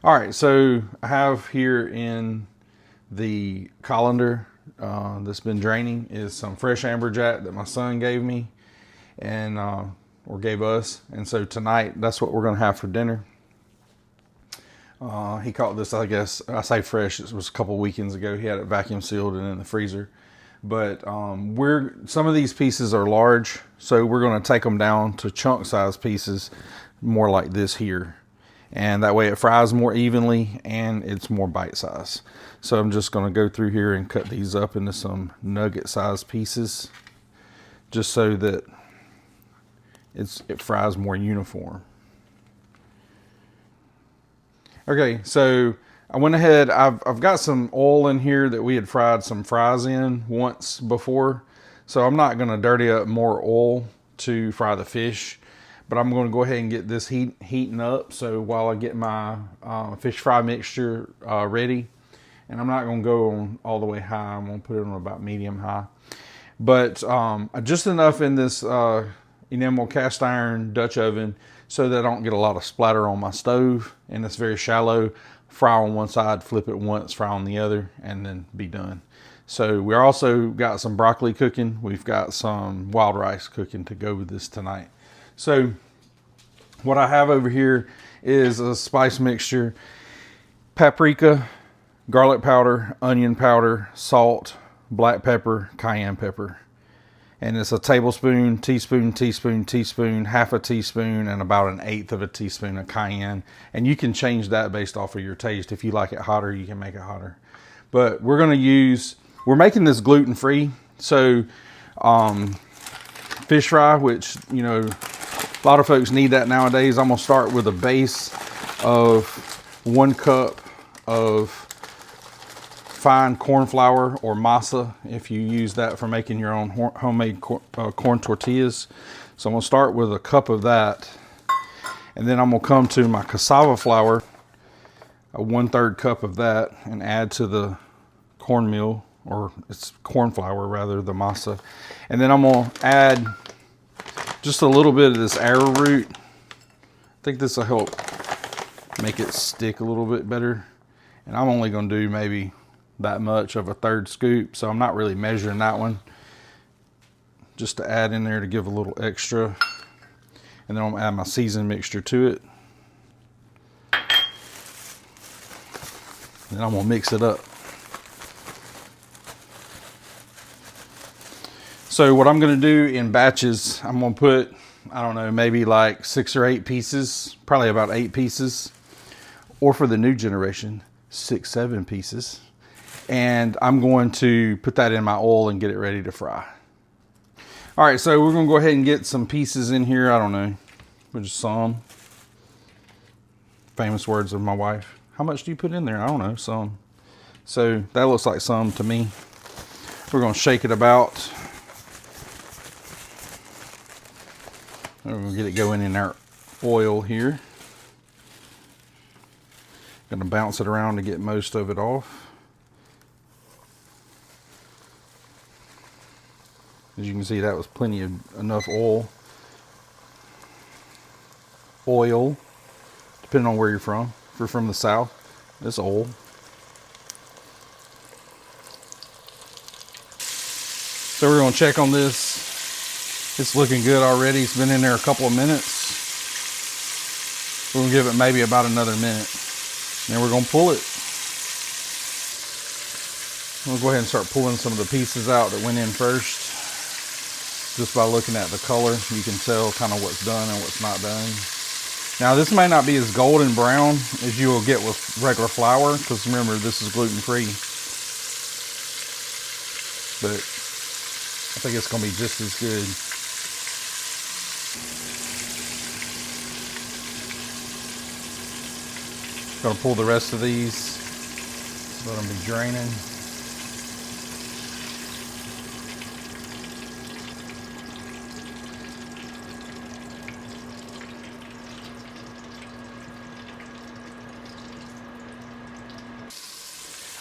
All right, so I have here in the colander that's been draining is some fresh amberjack that my son gave me and or gave us. And so tonight, that's what we're gonna have for dinner. He caught this, I guess, I say fresh, it was a couple weekends ago. He had it vacuum sealed and in the freezer. But some of these pieces are large, so we're gonna take them down to chunk size pieces, more like this here. And that way it fries more evenly and it's more bite size. So I'm just gonna go through here and cut these up into some nugget sized pieces, just so that it fries more uniform. Okay, so I went ahead, I've got some oil in here that we had fried some fries in once before. So I'm not gonna dirty up more oil to fry the fish, but I'm gonna go ahead and get this heating up. So while I get my fish fry mixture ready, and I'm not gonna go on all the way high, I'm gonna put it on about medium high. But just enough in this enamel cast iron Dutch oven so that I don't get a lot of splatter on my stove, and it's very shallow. Fry on one side, flip it once, fry on the other, and then be done. So we also got some broccoli cooking. We've got some wild rice cooking to go with this tonight. So what I have over here is a spice mixture: paprika, garlic powder, onion powder, salt, black pepper, cayenne pepper. And it's a tablespoon, teaspoon, teaspoon, teaspoon, half a teaspoon, and about 1/8 of a teaspoon of cayenne. And you can change that based off of your taste. If you like it hotter, you can make it hotter. But we're making this gluten-free. So fish fry, which, you know, a lot of folks need that nowadays. I'm gonna start with a base of 1 cup of fine corn flour, or masa, if you use that for making your own homemade corn tortillas. So I'm gonna start with a cup of that, and then I'm gonna come to my cassava flour, a 1/3 cup of that, and add to the cornmeal, or it's corn flour rather, the masa. And then I'm gonna add just a little bit of this arrowroot. I think this will help make it stick a little bit better. And I'm only gonna do maybe that much of a 1/3 scoop, so I'm not really measuring that one, just to add in there to give a little extra. And then I'm gonna add my seasoned mixture to it, and I'm gonna mix it up. So what I'm gonna do in batches, I'm gonna put, I don't know, maybe like 6 or 8 pieces, probably about 8 pieces, or for the new generation, 6, 7 pieces. And I'm going to put that in my oil and get it ready to fry. All right, so we're gonna go ahead and get some pieces in here. I don't know, just some. Famous words of my wife. How much do you put in there? I don't know, some. So that looks like some to me. We're gonna shake it about. We're gonna get it going in our oil here. Gonna bounce it around to get most of it off. As you can see, that was plenty of enough oil, depending on where you're from. If you're from the South, it's oil. So we're gonna check on this. It's looking good already. It's been in there a couple of minutes. We're gonna give it maybe about another minute. And then we're gonna pull it. We'll go ahead and start pulling some of the pieces out that went in first. Just by looking at the color, you can tell kind of what's done and what's not done. Now this may not be as golden brown as you will get with regular flour, because remember, this is gluten-free. But I think it's gonna be just as good. Gonna pull the rest of these, let them be draining.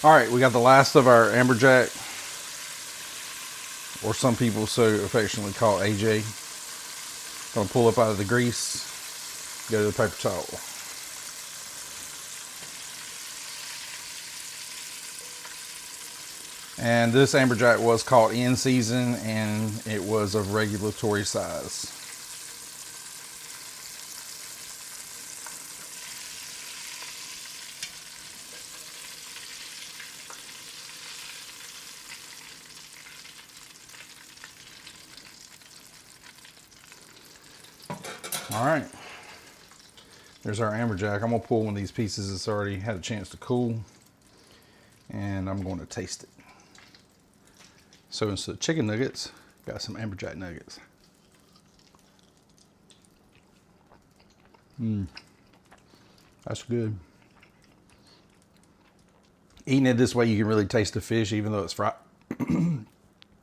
All right, we got the last of our amberjack, or some people so affectionately call AJ. Gonna pull up out of the grease, go to the paper towel. And this amberjack was caught in season, and it was of regulatory size. All right, there's our amberjack. I'm gonna pull one of these pieces that's already had a chance to cool, and I'm going to taste it. So instead of chicken nuggets, got some amberjack nuggets. That's good. Eating it this way, you can really taste the fish, even though it's fried.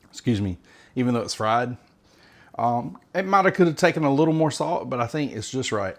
Excuse me, even though it's fried. It might have could have taken a little more salt, but I think it's just right.